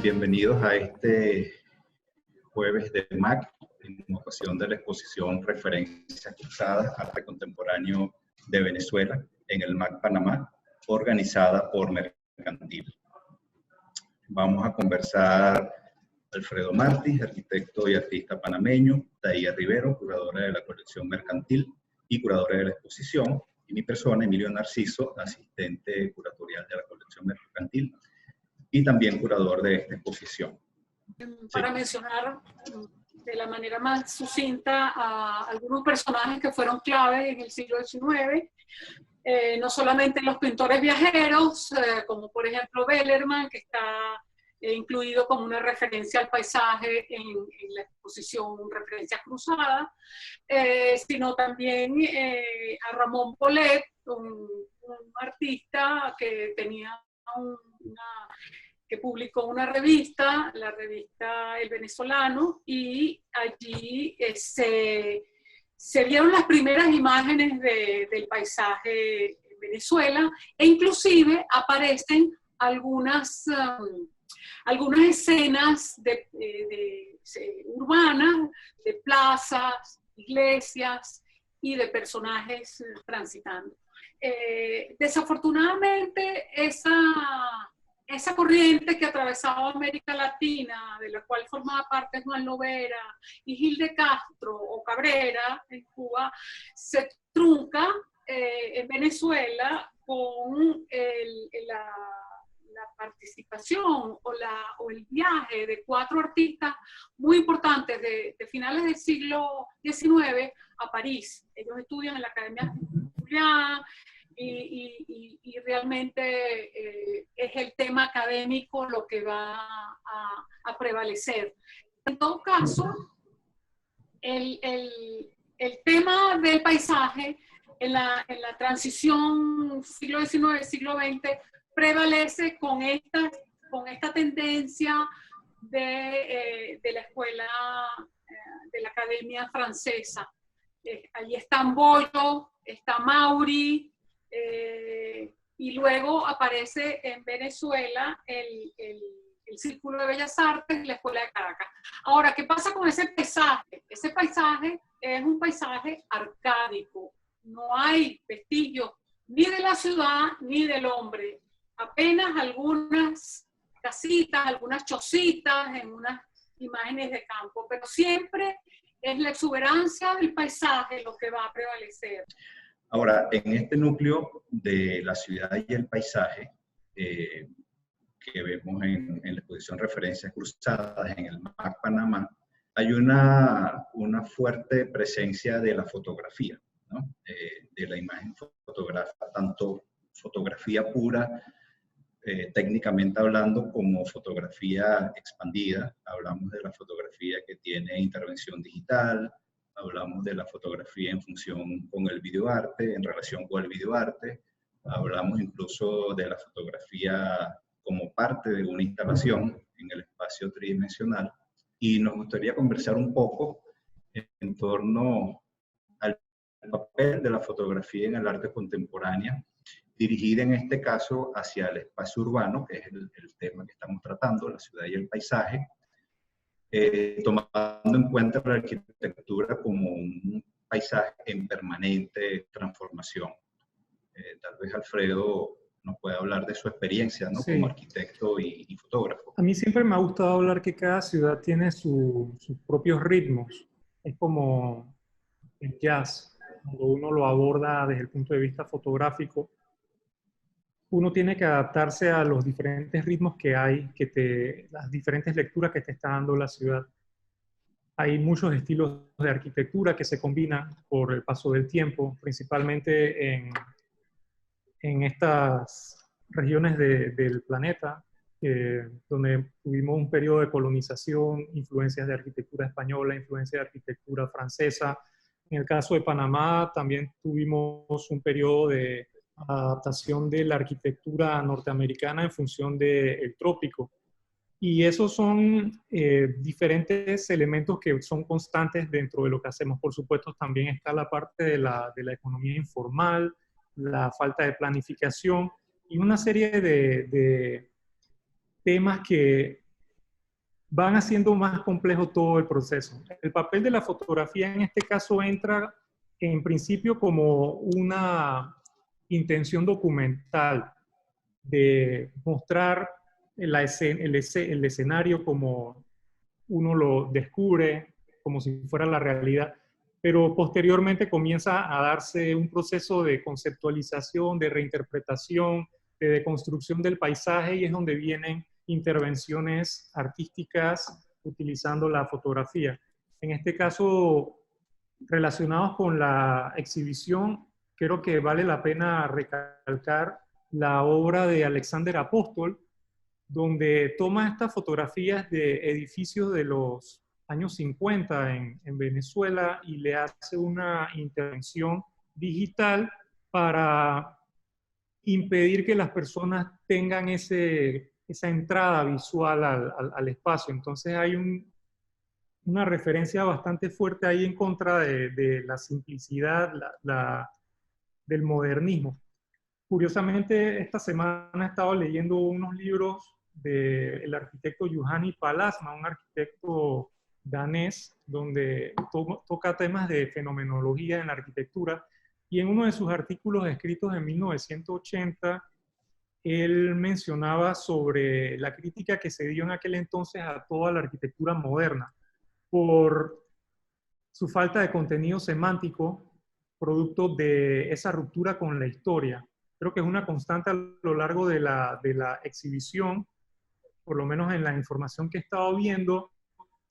bienvenidos a este jueves de MAC, en ocasión de la exposición Referencias Cruzadas, Arte Contemporáneo de Venezuela, en el MAC Panamá, organizada por Mercantil. Vamos a conversar Alfredo Martí, arquitecto y artista panameño, Taía Rivero, curadora de la colección Mercantil y curadora de la exposición, y mi persona, Emilio Narciso, asistente curatorial de la colección Mercantil y también curador de esta exposición. Para mencionar de la manera más sucinta a algunos personajes que fueron clave en el siglo XIX, no solamente los pintores viajeros, como por ejemplo Bellerman, que está incluido como una referencia al paisaje en la exposición Referencias Cruzadas, sino también a Ramón Polet, un artista que tenía que publicó una revista, la revista El Venezolano, y allí se vieron las primeras imágenes del paisaje en Venezuela, e inclusive aparecen algunas escenas urbanas, de plazas, iglesias y de personajes transitando. Desafortunadamente, esa corriente que atravesaba América Latina, de la cual formaba parte Juan Lovera y Gil de Castro o Cabrera en Cuba, se trunca en Venezuela con la participación o el viaje de 4 artistas muy importantes de finales del siglo XIX a París. Ellos estudian en la Academia Julián, y realmente es el tema académico lo que va a prevalecer. En todo caso, el tema del paisaje en la transición siglo XIX, siglo XX, prevalece con esta tendencia de la escuela, de la Academia Francesa. Allí están Boyo, está Mauri, y luego aparece en Venezuela el Círculo de Bellas Artes y la Escuela de Caracas. Ahora, ¿qué pasa con ese paisaje? Ese paisaje es un paisaje arcádico. No hay vestigios ni de la ciudad ni del hombre. Apenas algunas casitas, algunas chocitas en unas imágenes de campo, pero siempre es la exuberancia del paisaje lo que va a prevalecer. Ahora, en este núcleo de la ciudad y el paisaje, que vemos en la exposición Referencias Cruzadas en el MAC Panamá, hay una fuerte presencia de la fotografía, ¿no? De la imagen fotográfica, tanto fotografía pura, técnicamente hablando, como fotografía expandida. Hablamos de la fotografía que tiene intervención digital, hablamos de la fotografía en función con el videoarte, en relación con el videoarte, hablamos incluso de la fotografía como parte de una instalación en el espacio tridimensional, y nos gustaría conversar un poco en torno al papel de la fotografía en el arte contemporáneo, dirigida en este caso hacia el espacio urbano, que es el tema que estamos tratando, la ciudad y el paisaje, tomando en cuenta la arquitectura como un paisaje en permanente transformación. Tal vez Alfredo nos puede hablar de su experiencia, ¿no? Sí. Como arquitecto y fotógrafo. A mí siempre me ha gustado hablar que cada ciudad tiene sus propios ritmos. Es como el jazz, cuando uno lo aborda desde el punto de vista fotográfico, uno tiene que adaptarse a los diferentes ritmos que hay, las diferentes lecturas que te está dando la ciudad. Hay muchos estilos de arquitectura que se combinan por el paso del tiempo, principalmente en estas regiones del planeta, donde tuvimos un periodo de colonización, influencias de arquitectura española, influencia de arquitectura francesa. En el caso de Panamá también tuvimos un periodo de adaptación de la arquitectura norteamericana en función del trópico. Y esos son diferentes elementos que son constantes dentro de lo que hacemos. Por supuesto, también está la parte de la economía informal, la falta de planificación y una serie de temas que van haciendo más complejo todo el proceso. El papel de la fotografía en este caso entra en principio como una intención documental de mostrar el escenario como uno lo descubre, como si fuera la realidad, pero posteriormente comienza a darse un proceso de conceptualización, de reinterpretación, de deconstrucción del paisaje, y es donde vienen intervenciones artísticas utilizando la fotografía. En este caso, relacionados con la exhibición, creo que vale la pena recalcar la obra de Alexander Apóstol, donde toma estas fotografías de edificios de los años 50 en Venezuela y le hace una intervención digital para impedir que las personas tengan esa entrada visual al espacio. Entonces hay una referencia bastante fuerte ahí en contra de la simplicidad, del modernismo. Curiosamente, esta semana he estado leyendo unos libros del arquitecto Juhani Pallasmaa, un arquitecto danés, donde toca temas de fenomenología en la arquitectura, y en uno de sus artículos escritos en 1980, él mencionaba sobre la crítica que se dio en aquel entonces a toda la arquitectura moderna por su falta de contenido semántico, producto de esa ruptura con la historia. Creo que es una constante a lo largo de la exhibición, por lo menos en la información que he estado viendo,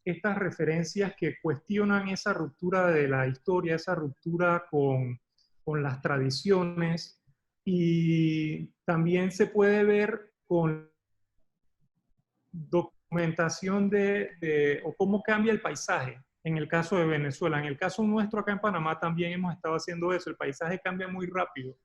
estas referencias que cuestionan esa ruptura de la historia, esa ruptura con las tradiciones, y también se puede ver con documentación o cómo cambia el paisaje. En el caso de Venezuela, en el caso nuestro acá en Panamá también hemos estado haciendo eso. El paisaje cambia muy rápido,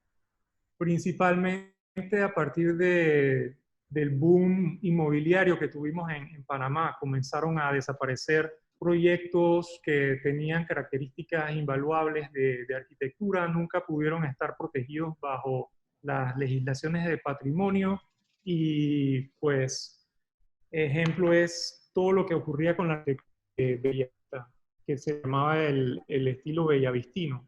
principalmente a partir del boom inmobiliario que tuvimos en Panamá. Comenzaron a desaparecer proyectos que tenían características invaluables de arquitectura, nunca pudieron estar protegidos bajo las legislaciones de patrimonio, y pues ejemplo es todo lo que ocurría con la arquitectura de Bellavista, que se llamaba el estilo bellavistino.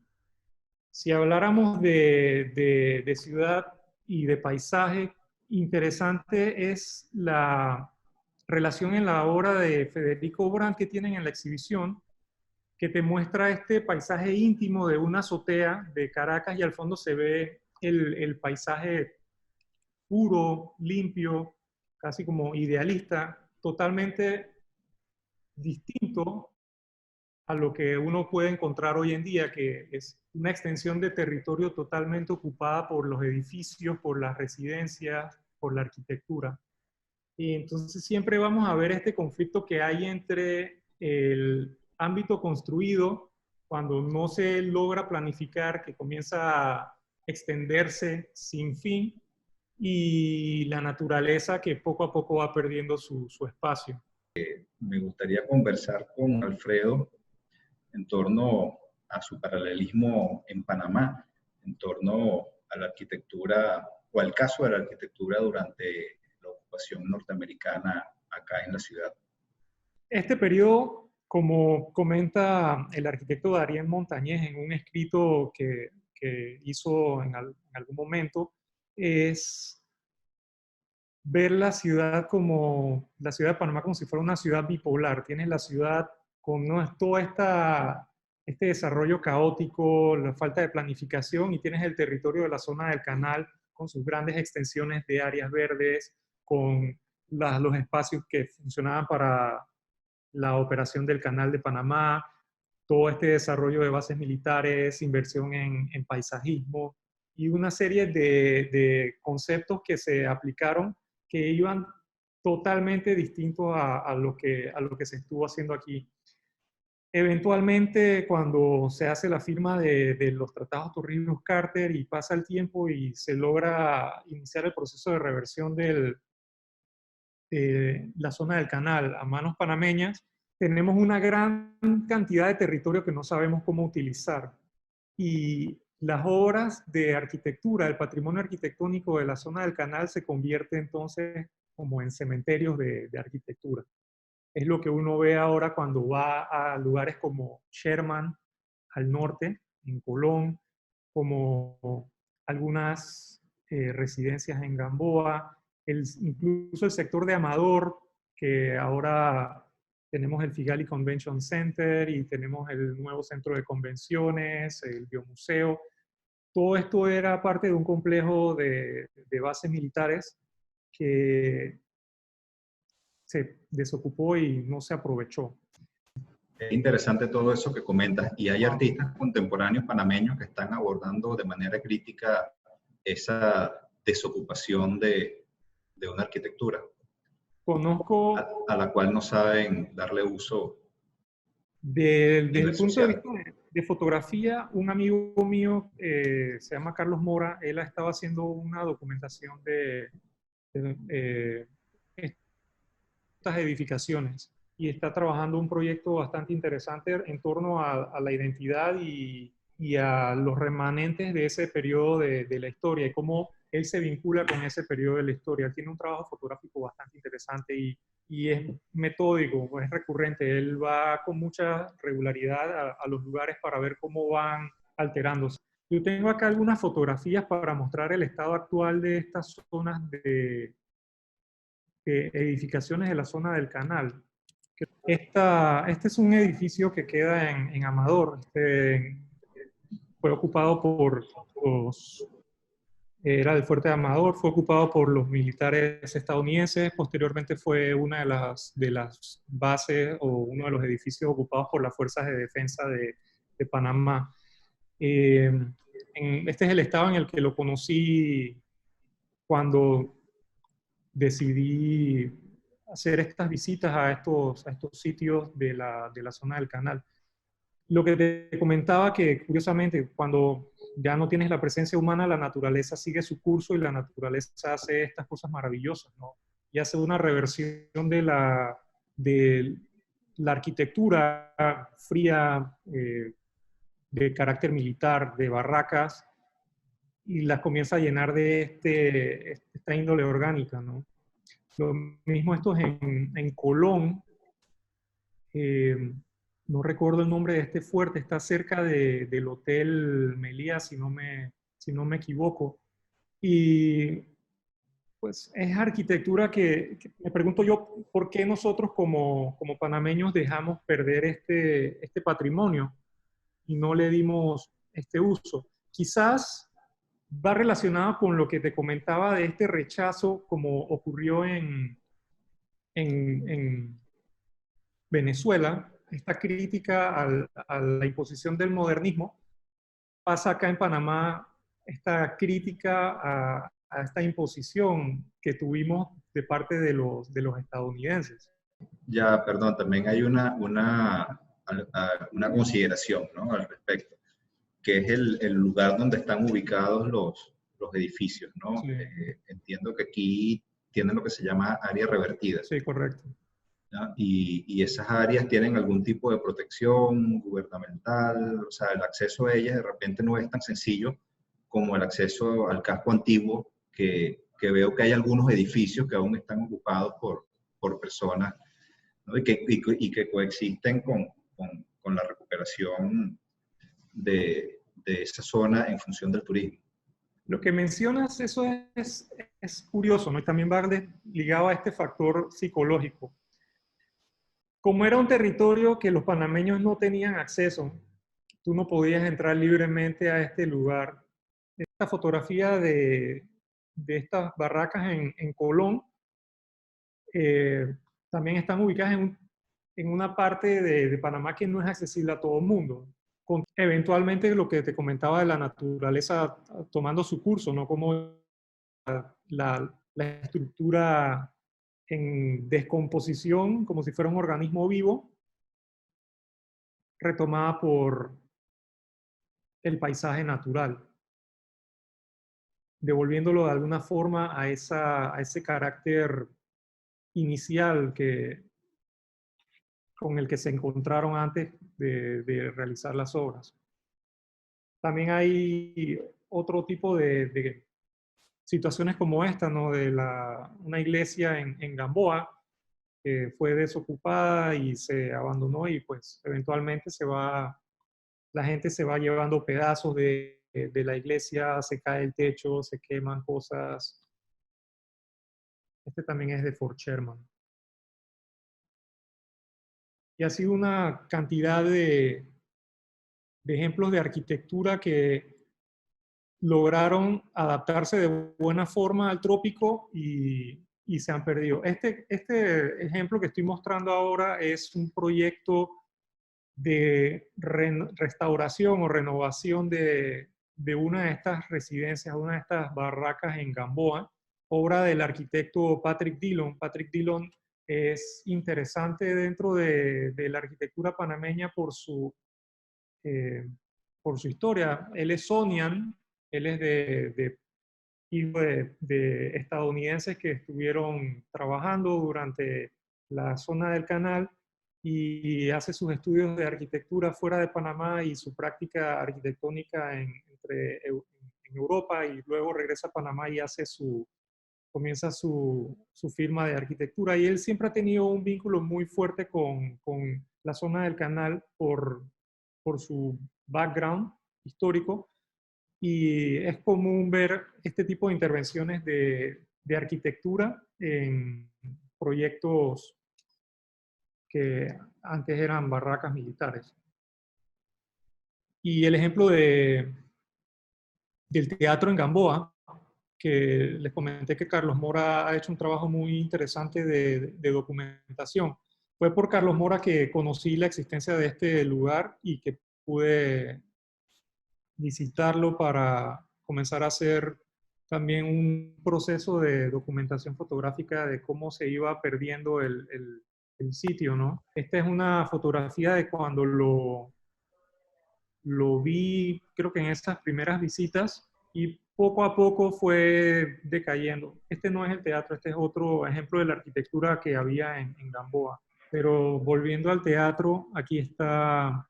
Si habláramos de ciudad y de paisaje, interesante es la relación en la obra de Federico Brandt que tienen en la exhibición, que te muestra este paisaje íntimo de una azotea de Caracas, y al fondo se ve el paisaje puro, limpio, casi como idealista, totalmente distinto a lo que uno puede encontrar hoy en día, que es una extensión de territorio totalmente ocupada por los edificios, por las residencias, por la arquitectura. Y entonces siempre vamos a ver este conflicto que hay entre el ámbito construido, cuando no se logra planificar, que comienza a extenderse sin fin, y la naturaleza que poco a poco va perdiendo su espacio. Me gustaría conversar con Alfredo en torno a su paralelismo en Panamá, en torno a la arquitectura o al caso de la arquitectura durante la ocupación norteamericana acá en la ciudad. Este periodo, como comenta el arquitecto Darien Montañez en un escrito que hizo en algún momento, es ver la ciudad de Panamá como si fuera una ciudad bipolar. Tienes la ciudad con todo este desarrollo caótico, la falta de planificación, y tienes el territorio de la zona del canal con sus grandes extensiones de áreas verdes, con los espacios que funcionaban para la operación del canal de Panamá, todo este desarrollo de bases militares, inversión en paisajismo, y una serie de conceptos que se aplicaron que iban totalmente distintos a lo que se estuvo haciendo aquí. Eventualmente, cuando se hace la firma de los tratados Torrijos-Carter y pasa el tiempo y se logra iniciar el proceso de reversión de la zona del canal a manos panameñas, tenemos una gran cantidad de territorio que no sabemos cómo utilizar. Y las obras de arquitectura, el patrimonio arquitectónico de la zona del canal se convierte entonces como en cementerios de arquitectura. Es lo que uno ve ahora cuando va a lugares como Sherman, al norte, en Colón, como algunas residencias en Gamboa, incluso el sector de Amador, que ahora tenemos el Figali Convention Center y tenemos el nuevo centro de convenciones, el biomuseo. Todo esto era parte de un complejo de bases militares que se desocupó y no se aprovechó. Es interesante todo eso que comentas. Y hay Wow. artistas contemporáneos panameños que están abordando de manera crítica esa desocupación de una arquitectura Conozco a la cual no saben darle uso a desde nivel el punto de social. vista de fotografía, un amigo mío se llama Carlos Mora, él ha estado haciendo una documentación de estas edificaciones y está trabajando un proyecto bastante interesante en torno a la identidad y a los remanentes de ese periodo de la historia y cómo él se vincula con ese periodo de la historia. Él tiene un trabajo fotográfico bastante interesante y es metódico, es recurrente. Él va con mucha regularidad a los lugares para ver cómo van alterándose. Yo tengo acá algunas fotografías para mostrar el estado actual de estas zonas de edificaciones de la zona del canal. Este es un edificio que queda en Amador. Fue ocupado por era el fuerte de Amador, fue ocupado por los militares estadounidenses, posteriormente fue una de las bases o uno de los edificios ocupados por las fuerzas de defensa de Panamá. Este es el estado en el que lo conocí cuando decidí hacer estas visitas a estos sitios de la zona del canal. Lo que te comentaba que, curiosamente, cuando ya no tienes la presencia humana, la naturaleza sigue su curso y la naturaleza hace estas cosas maravillosas, ¿no? Y hace una reversión de la arquitectura fría de carácter militar, de barracas, y las comienza a llenar de esta índole orgánica, ¿no? Lo mismo esto es en Colón. No recuerdo el nombre de este fuerte, está cerca del Hotel Meliá, si no me equivoco. Y pues es arquitectura que me pregunto yo, ¿por qué nosotros como panameños dejamos perder este patrimonio y no le dimos este uso? Quizás va relacionado con lo que te comentaba de este rechazo como ocurrió en Venezuela, esta crítica a la imposición del modernismo, pasa acá en Panamá esta crítica a esta imposición que tuvimos de parte de los estadounidenses. Ya, perdón, también hay una consideración, ¿no?, al respecto, que es el lugar donde están ubicados los edificios, ¿no? Sí, Entiendo que aquí tienen lo que se llama área revertida, sí, correcto. ¿ya? Y esas áreas tienen algún tipo de protección gubernamental, o sea, el acceso a ellas de repente no es tan sencillo como el acceso al casco antiguo, que veo que hay algunos edificios que aún están ocupados por personas, ¿no? Y que coexisten con la recuperación de esa zona en función del turismo. Lo que mencionas, eso es curioso, ¿no? Y también va ligado a este factor psicológico. Como era un territorio que los panameños no tenían acceso, tú no podías entrar libremente a este lugar. Esta fotografía de estas barracas en Colón también están ubicadas en una parte de Panamá que no es accesible a todo el mundo. Eventualmente lo que te comentaba de la naturaleza tomando su curso, ¿no? Como la estructura en descomposición, como si fuera un organismo vivo, retomada por el paisaje natural, devolviéndolo de alguna forma a ese carácter inicial con el que se encontraron antes de realizar las obras. También hay otro tipo de situaciones como esta, ¿no? De una iglesia en Gamboa, fue desocupada y se abandonó y pues eventualmente la gente se va llevando pedazos de la iglesia, se cae el techo, se queman cosas. Este también es de Fort Sherman. Y así una cantidad de ejemplos de arquitectura que lograron adaptarse de buena forma al trópico y se han perdido. Este ejemplo que estoy mostrando ahora es un proyecto de restauración o renovación de una de estas residencias, una de estas barracas en Gamboa, obra del arquitecto Patrick Dillon. Patrick Dillon es interesante dentro de la arquitectura panameña por su historia. Él es Sonian, él es hijo de estadounidenses que estuvieron trabajando durante la zona del canal y hace sus estudios de arquitectura fuera de Panamá y su práctica arquitectónica en Europa, y luego regresa a Panamá y comienza su firma de arquitectura. Y él siempre ha tenido un vínculo muy fuerte con la zona del canal por su background histórico, y es común ver este tipo de intervenciones de arquitectura en proyectos que antes eran barracas militares. Y el ejemplo del teatro en Gamboa, que les comenté que Carlos Mora ha hecho un trabajo muy interesante de documentación. Fue por Carlos Mora que conocí la existencia de este lugar y que pude visitarlo para comenzar a hacer también un proceso de documentación fotográfica de cómo se iba perdiendo el sitio, ¿no? Esta es una fotografía de cuando lo vi, creo que en esas primeras visitas, y poco a poco fue decayendo. Este no es el teatro, este es otro ejemplo de la arquitectura que había en Gamboa. Pero volviendo al teatro, aquí está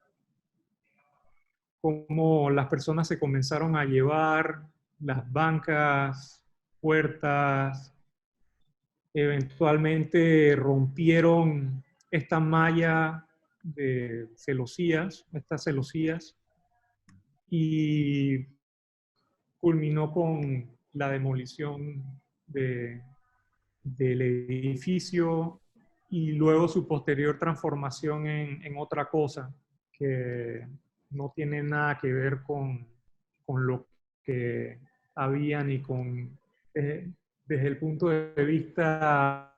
cómo las personas se comenzaron a llevar las bancas, puertas, eventualmente rompieron esta malla de celosías, estas celosías, y culminó con la demolición del edificio y luego su posterior transformación en otra cosa que no tiene nada que ver con lo que había ni con, desde el punto de vista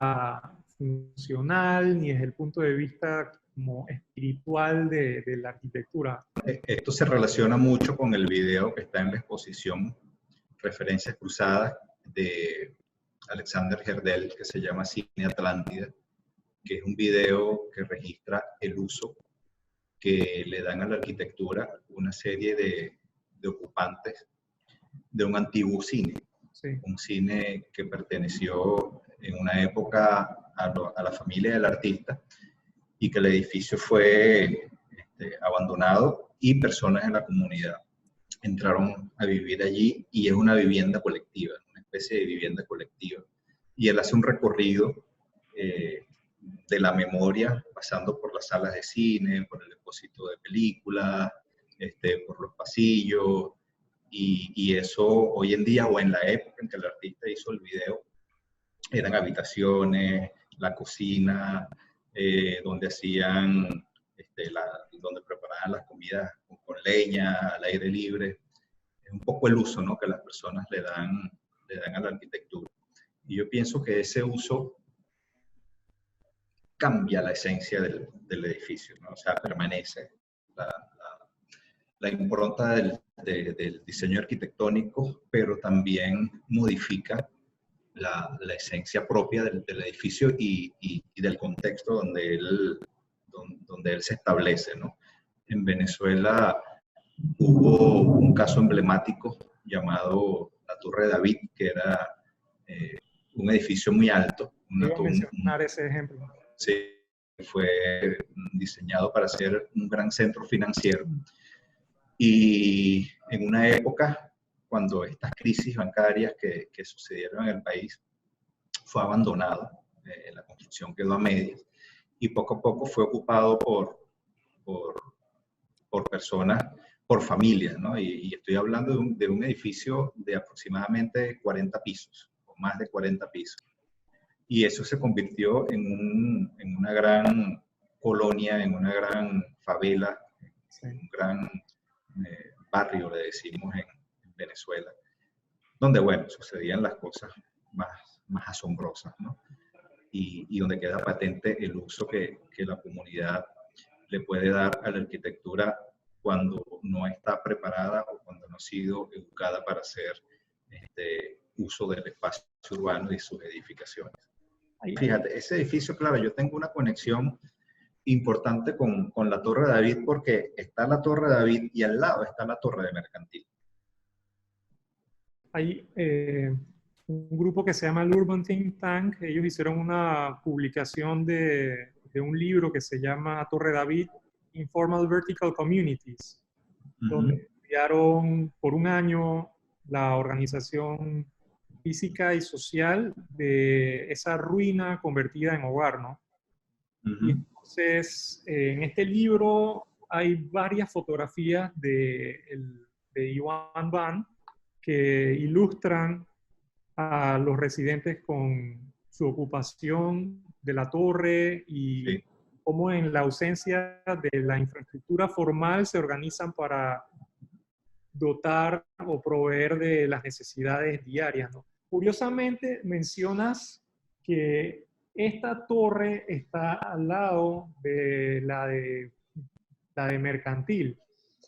funcional, ni desde el punto de vista como espiritual de la arquitectura. Esto se relaciona mucho con el video que está en la exposición Referencias Cruzadas de Alexander Herdel, que se llama Cine Atlántida, que es un video que registra el uso que le dan a la arquitectura una serie de ocupantes de un antiguo cine. Sí. Un cine que perteneció en una época a la familia del artista y que el edificio fue abandonado y personas en la comunidad entraron a vivir allí, y es una vivienda colectiva, una especie de vivienda colectiva. Y él hace un recorrido de la memoria, pasando por las salas de cine, por el depósito de películas, por los pasillos, y eso hoy en día, o en la época en que el artista hizo el video, eran habitaciones, la cocina, donde hacían, donde preparaban las comidas con leña, al aire libre. Es un poco el uso, ¿no?, que las personas le dan a la arquitectura. Y yo pienso que ese uso cambia la esencia del edificio, ¿no? O sea, permanece la impronta del diseño arquitectónico, pero también modifica la esencia propia del edificio y del contexto donde él se establece, ¿no? En Venezuela hubo un caso emblemático llamado la Torre de David, que era un edificio muy alto. Quiero mencionar ese ejemplo. Sí, fue diseñado para ser un gran centro financiero. Y en una época, cuando estas crisis bancarias que sucedieron en el país, fue abandonado. la construcción quedó a medias y poco a poco fue ocupado por, por personas, por familias, ¿no? Y estoy hablando de un edificio de aproximadamente 40 pisos, o más de 40 pisos. Y eso se convirtió en una gran colonia, en una gran favela, Sí. en un gran barrio, le decimos en Venezuela, donde, bueno, sucedían las cosas más asombrosas, ¿no? Y donde queda patente el uso que la comunidad le puede dar a la arquitectura cuando no está preparada o cuando no ha sido educada para hacer uso del espacio urbano y sus edificaciones. Fíjate, ese edificio, claro, yo tengo una conexión importante con la Torre de David porque está la Torre de David y al lado está la Torre de Mercantil. Hay un grupo que se llama el Urban Think Tank. Ellos hicieron una publicación de un libro que se llama Torre David, Informal Vertical Communities, donde estudiaron por un año la organización física y social de esa ruina convertida en hogar, ¿no? Y entonces, en este libro hay varias fotografías de Iwan Van que ilustran a los residentes con su ocupación de la torre y Sí. cómo en la ausencia de la infraestructura formal se organizan para dotar o proveer de las necesidades diarias, ¿no? Curiosamente, mencionas que esta torre está al lado de la de Mercantil.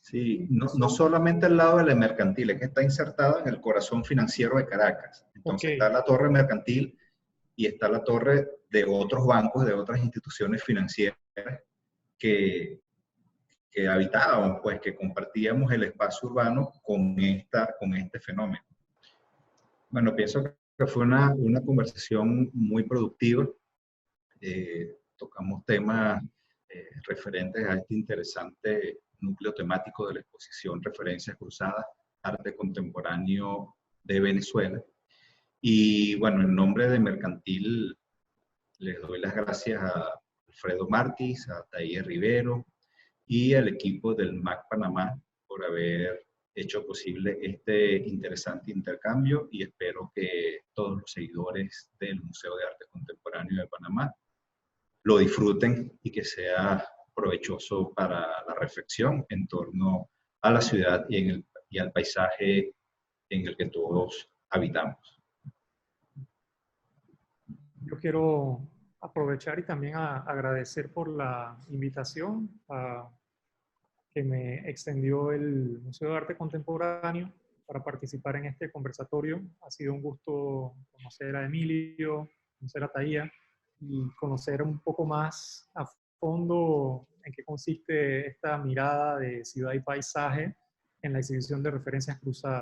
Sí, no solamente al lado de la mercantil, es que está insertada en el corazón financiero de Caracas. Entonces está la torre mercantil y está la torre de otros bancos, de otras instituciones financieras que habitábamos, pues que compartíamos el espacio urbano con este fenómeno. Bueno, pienso que fue una conversación muy productiva. Tocamos temas referentes a este interesante núcleo temático de la exposición Referencias Cruzadas, Arte Contemporáneo de Venezuela. Y bueno, en nombre de Mercantil les doy las gracias a Alfredo Martins, a Taía Rivero y al equipo del MAC Panamá por haber hecho posible este interesante intercambio y espero que todos los seguidores del Museo de Arte Contemporáneo de Panamá lo disfruten y que sea provechoso para la reflexión en torno a la ciudad y al paisaje en el que todos habitamos. Yo quiero aprovechar y también agradecer por la invitación que me extendió el Museo de Arte Contemporáneo para participar en este conversatorio. Ha sido un gusto conocer a Emilio, conocer a Taía y conocer un poco más a fondo en qué consiste esta mirada de ciudad y paisaje en la exhibición de Referencias Cruzadas.